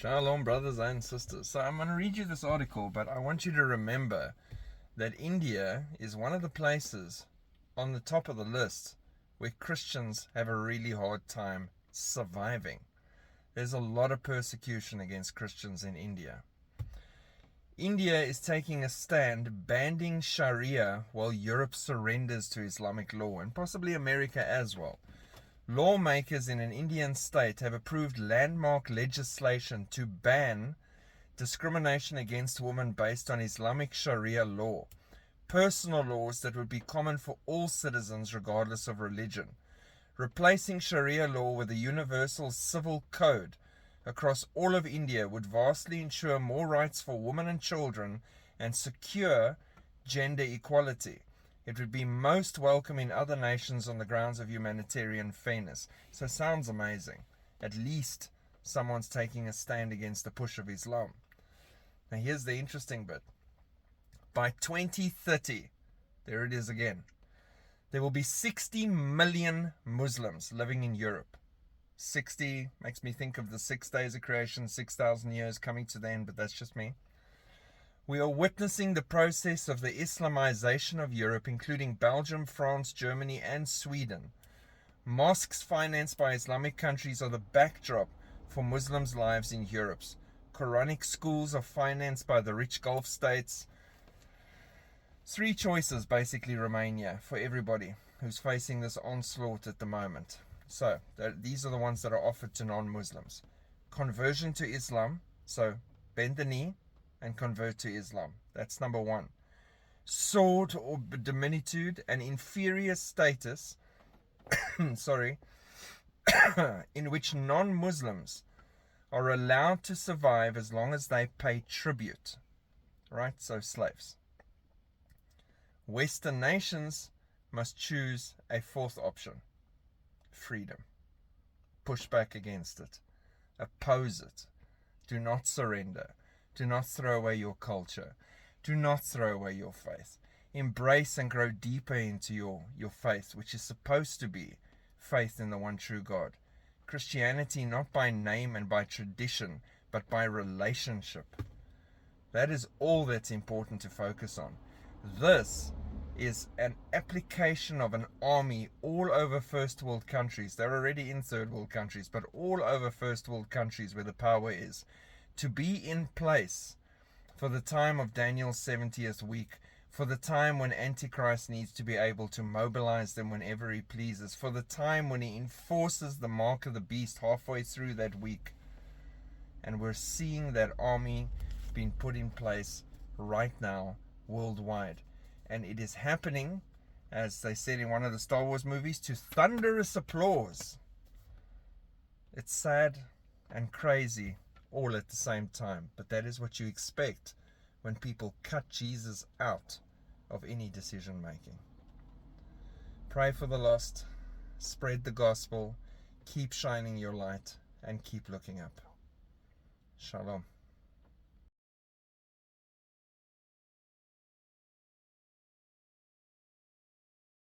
Shalom, brothers and sisters. So I'm going to read you this article, but I want you to remember that India is one of the places on the top of the list where Christians have a really hard time surviving. There's a lot of persecution against Christians in India. India is taking a stand banning Sharia while Europe surrenders to Islamic law, and possibly America as well. Lawmakers in an Indian state have approved landmark legislation to ban discrimination against women based on Islamic Sharia law, personal laws that would be common for all citizens regardless of religion. Replacing Sharia law with a universal civil code across all of India would vastly ensure more rights for women and children and secure gender equality. It would be most welcome in other nations on the grounds of humanitarian fairness. So sounds amazing. At least someone's taking a stand against the push of Islam. Now here's the interesting bit. By 2030, there it is again, there will be 60 million Muslims living in Europe. 60 makes me think of the 6 days of creation, 6,000 years coming to the end, but that's just me. We are witnessing the process of the Islamization of Europe, including Belgium, France, Germany, and Sweden. Mosques financed by Islamic countries are the backdrop for Muslims' lives in Europe. Quranic schools are financed by the rich Gulf states. 3 choices basically remain here for everybody who's facing this onslaught at the moment. So, these are the ones that are offered to non-Muslims. Conversion to Islam, so bend the knee and convert to Islam. That's number 1. Sword or diminutude, an inferior status, in which non-Muslims are allowed to survive as long as they pay tribute. Right? So slaves. Western nations must choose a 4th option. Freedom. Push back against it. Oppose it. Do not surrender. Do not throw away your culture. Do not throw away your faith. Embrace and grow deeper into your faith, which is supposed to be faith in the one true God. Christianity not by name and by tradition, but by relationship. That is all that's important to focus on. This is an application of an army all over first world countries. They're already in third world countries, but all over first world countries where the power is, to be in place for the time of Daniel's 70th week, for the time when Antichrist needs to be able to mobilize them whenever he pleases, for the time when he enforces the mark of the beast halfway through that week. And we're seeing that army being put in place right now worldwide. And it is happening, as they said in one of the Star Wars movies, to thunderous applause. It's sad and crazy all at the same time, but that is what you expect when people cut Jesus out of any decision making. Pray for the lost, spread the gospel, keep shining your light, and keep looking up. Shalom.